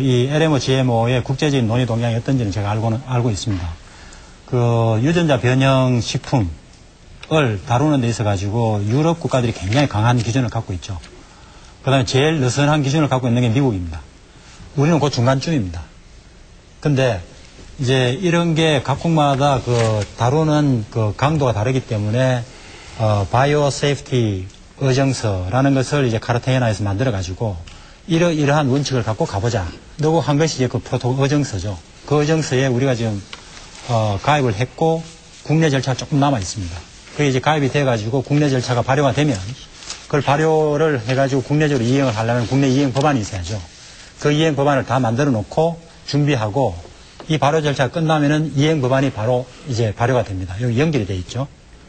이 LMO, GMO의 국제적인 논의 동향이 어떤지는 제가 알고 있습니다. 유전자 변형 식품을 다루는 데 있어 가지고 유럽 국가들이 굉장히 강한 기준을 갖고 있죠. 그 다음에 제일 느슨한 기준을 갖고 있는 게 미국입니다. 우리는 그 중간쯤입니다. 근데 이제 이런 게 각국마다 다루는 강도가 다르기 때문에 바이오 세이프티 의정서라는 것을 이제 카르타헤나에서 만들어 가지고 이러한 원칙을 갖고 가보자. 그리고 한 것이 이제 프로토콜 의정서죠. 그 의정서에 우리가 지금 가입을 했고 국내 절차가 조금 남아 있습니다. 그게 이제 가입이 돼 가지고 국내 절차가 발효가 되면 그걸 발효를 해 가지고 국내적으로 이행을 하려면 국내 이행 법안이 있어야죠. 그 이행 법안을 다 만들어 놓고 준비하고 이 발효 절차가 끝나면은 이행 법안이 바로 이제 발효가 됩니다. 여기 연결이 돼 있죠.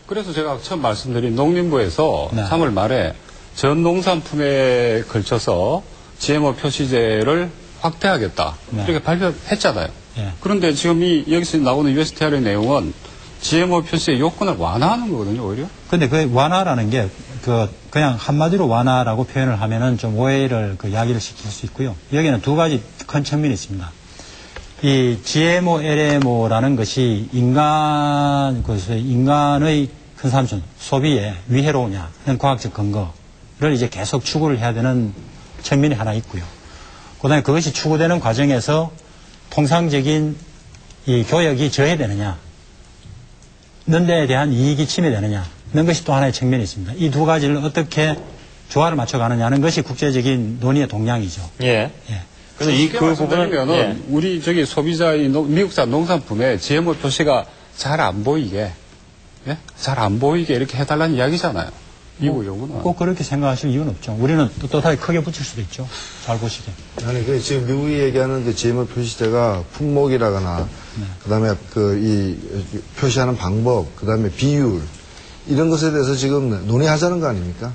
그래서 제가 처음 말씀드린 농림부에서 네. 3월 말에 전 농산품에 걸쳐서 GMO 표시제를 확대하겠다. 네. 이렇게 발표했잖아요. 네. 그런데 지금 여기서 나오는 USTR의 내용은 GMO 표시의 요건을 완화하는 거거든요, 오히려. 근데 그 완화라는 게 그냥 한마디로 완화라고 표현을 하면은 좀 오해를 야기를 시킬 수 있고요. 여기는 두 가지 큰 측면이 있습니다. 이 GMO, LMO라는 것이 인간의 컨삼션, 소비에 위해로우냐는 과학적 근거를 이제 계속 추구를 해야 되는 측면이 하나 있고요. 그 다음에 그것이 추구되는 과정에서 통상적인 이 교역이 저해되느냐, 는 데에 대한 이익이 침해되느냐는 것이 또 하나의 측면이 있습니다. 이 두 가지를 어떻게 조화를 맞춰가느냐는 것이 국제적인 논의의 동향이죠. 예. 예. 그래서 그 부분은 예. 우리 미국산 농산품에 GMO 표시가 잘 안 보이게, 예? 잘 안 보이게 이렇게 해달라는 이야기잖아요. 미국 연구는. 꼭 그렇게 생각하실 이유는 없죠. 우리는 또다시 크게 붙일 수도 있죠. 잘 보시게. 아니, 지금 미국이 얘기하는 그 GMO 표시제가 품목이라거나, 네. 그 다음에 이 표시하는 방법, 그 다음에 비율, 이런 것에 대해서 지금 논의하자는 거 아닙니까?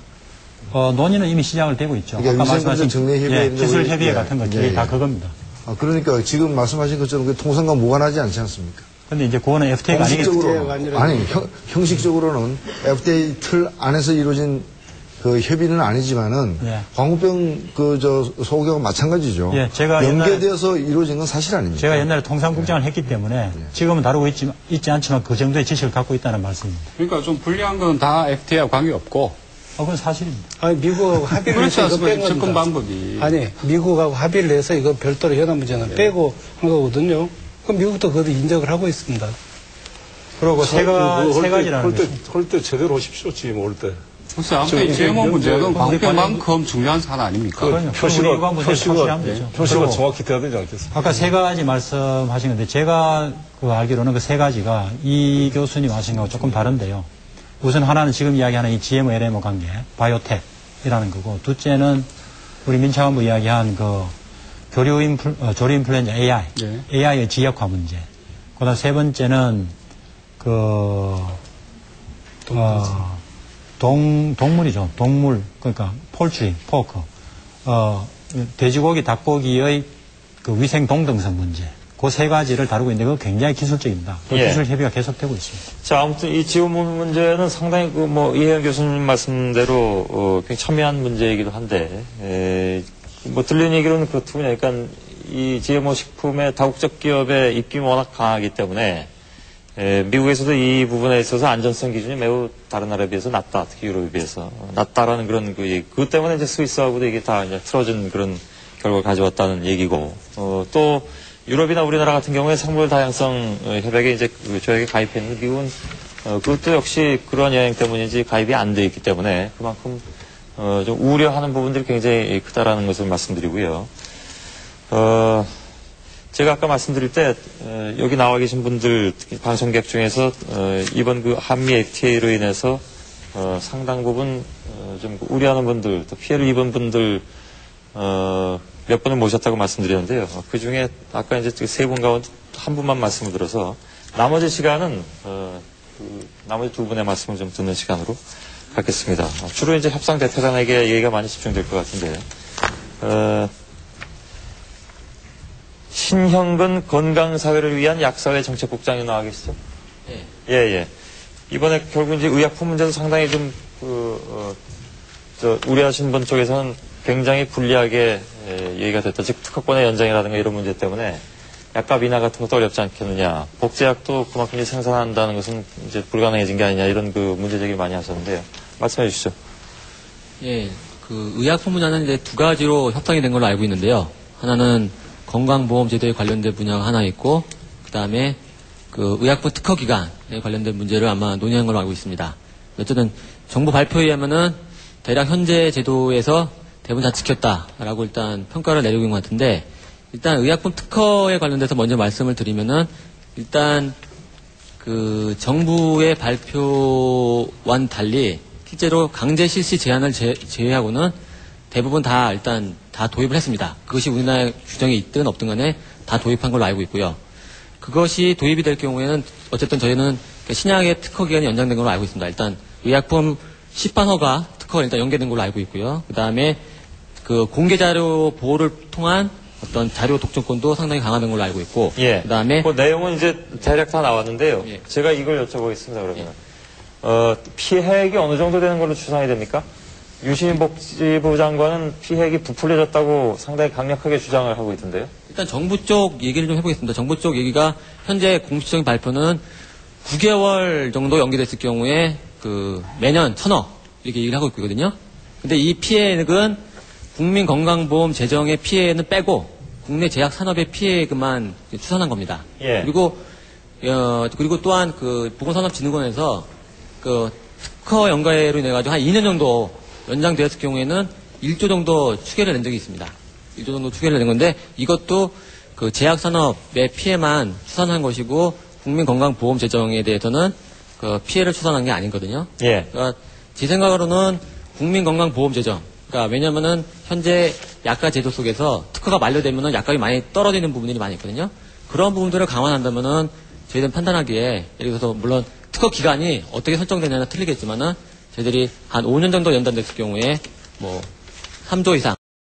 논의는 이미 시작을 되고 있죠. 그러니까 아까 말씀하신 정례협의회 기술협의회 같은 것들이 다 그겁니다. 그러니까 지금 말씀하신 것처럼 그 통상과 무관하지 않지 않습니까? 근데 이제 그거는 FTA가 아니겠죠. 아니, 형식적으로는 FTA 틀 안에서 이루어진 그 협의는 아니지만은 예. 광우병 소고기와 마찬가지죠. 예, 제가 연계되어서 이루어진 건 사실 아닙니까? 제가 옛날에 통상국장을 했기 때문에 지금은 다루고 있지 않지만 그 정도의 지식을 갖고 있다는 말씀입니다. 그러니까 좀 불리한 건 다 FTA와 관계없고. 그건 사실입니다. 아니, 미국하고 합의를 해서 이거 뺀 겁니다. 접근 방법이. 아니, 미국하고 합의를 해서 이거 별도로 현안 문제는 빼고 한 거거든요. 그럼 미국도 그것도 인정을 하고 있습니다. 그리고 세 가지라는 것이. 할 때 제대로 하십시오, 지금 올 때. 글쎄, 아무튼 GMO 문제는 광우병만큼 중요한 사안 아닙니까? 표시가 정확히 돼야 되지 않겠습니까? 아까 세 가지 말씀하신 건데, 제가 알기로는 그 세 가지가 이 교수님 하신 거하고 조금 다른데요. 우선 하나는 지금 이야기하는 이 GMO, LMO 관계, 바이오텍이라는 거고, 둘째는 우리 민차관부 이야기한 조류 인플루엔자 AI, 네. AI의 지역화 문제. 그 다음 세 번째는 동물이죠. 동물, 그러니까 폴트리, 포크, 돼지고기, 닭고기의 위생 동등성 문제. 그 세 가지를 다루고 있는데 그거 굉장히 기술적입니다. 그 기술 협의가 계속되고 있습니다. 자, 아무튼 이 GMO 문제는 상당히 이혜영 교수님 말씀대로 굉장히 첨예한 문제이기도 한데 들리는 얘기로는 그렇더군요. 그러니까 이 GMO 식품의 다국적 기업의 입김이 워낙 강하기 때문에 미국에서도 이 부분에 있어서 안전성 기준이 매우 다른 나라에 비해서 낮다. 특히 유럽에 비해서 낮다라는 그런 그것 때문에 이제 스위스하고도 이게 다 이제 틀어진 그런 결과를 가져왔다는 얘기고 또 유럽이나 우리나라 같은 경우에 생물 다양성 협약에 이제 조약에 가입했는데 미국은 그것도 역시 그러한 영향 때문인지 가입이 안 돼 있기 때문에 그만큼 좀 우려하는 부분들이 굉장히 크다라는 것을 말씀드리고요. 제가 아까 말씀드릴 때 여기 나와 계신 분들 특히 방송객 중에서 이번 그 한미 FTA로 인해서 상당 부분 좀 우려하는 분들 또 피해를 입은 분들 몇 분을 모셨다고 말씀드렸는데요. 그 중에 아까 이제 세 분 가운데 한 분만 말씀을 들어서 나머지 시간은 나머지 두 분의 말씀을 좀 듣는 시간으로 갖겠습니다. 주로 이제 협상 대표단에게 얘기가 많이 집중될 것 같은데 신형근 건강사회를 위한 약사회 정책국장이 나와 계시죠? 네. 예. 이번에 결국 이제 의약품 문제도 상당히 좀 우려하신 분 쪽에서는 굉장히 불리하게 얘기가 됐다. 즉 특허권의 연장이라든가 이런 문제 때문에 약값 인하 같은 것도 어렵지 않겠느냐. 복제약도 그만큼 이제 생산한다는 것은 이제 불가능해진 게 아니냐 이런 그 문제 제기를 많이 하셨는데요. 말씀해 주시죠. 예, 그 의약품 분야는 이제 두 가지로 협상이 된 걸로 알고 있는데요. 하나는 건강보험제도에 관련된 분야가 하나 있고, 그 다음에 그 의약품 특허 기간에 관련된 문제를 아마 논의한 걸로 알고 있습니다. 어쨌든 정부 발표에 의하면은 대략 현재 제도에서 대부분 다 지켰다라고 일단 평가를 내리고 있는 것 같은데, 일단 의약품 특허에 관련돼서 먼저 말씀을 드리면은 일단 그 정부의 발표와는 달리 실제로 강제 실시 제한을 제외하고는 대부분 다 일단 다 도입을 했습니다. 그것이 우리나라 규정이 있든 없든 간에 다 도입한 걸로 알고 있고요. 그것이 도입이 될 경우에는 어쨌든 저희는 신약의 특허 기간이 연장된 걸로 알고 있습니다. 일단 의약품 시판 허가 특허가 일단 연계된 걸로 알고 있고요. 그 다음에 그 공개 자료 보호를 통한 어떤 자료 독점권도 상당히 강화된 걸로 알고 있고, 예. 그 다음에 그 내용은 이제 대략 다 나왔는데요. 예. 제가 이걸 여쭤보겠습니다. 그러면 피해액이 어느 정도 되는 걸로 추산이 됩니까? 유시민복지부 장관은 피해액이 부풀려졌다고 상당히 강력하게 주장을 하고 있던데요. 일단 정부 쪽 얘기를 좀 해보겠습니다. 정부 쪽 얘기가 현재 공식적인 발표는 9개월 정도 연기됐을 경우에 그 매년 1,000억 이렇게 얘기를 하고 있거든요. 근데 이 피해액은 국민건강보험 재정의 피해는 빼고 국내 제약산업의 피해액만 추산한 겁니다. 예. 그리고 또한 그 보건산업진흥원에서 그 특허 연가로 인해 가지고 한 2년 정도 연장되었을 경우에는 1조 정도 추계를 낸 적이 있습니다. 1조 정도 추계를 낸 건데 이것도 그 제약산업의 피해만 추산한 것이고 국민건강보험 재정에 대해서는 그 피해를 추산한 게 아니거든요. 예. 그러니까 제 생각으로는 국민건강보험 재정. 그러니까 왜냐면은 현재 약가 제도 속에서 특허가 만료되면은 약값이 많이 떨어지는 부분들이 많이 있거든요. 그런 부분들을 감안한다면은 저희들은 판단하기에 예를 들어서 물론 특허 기간이 어떻게 설정되냐는 틀리겠지만은 저희들이 한 5년 정도 연장됐을 경우에 뭐 3조 이상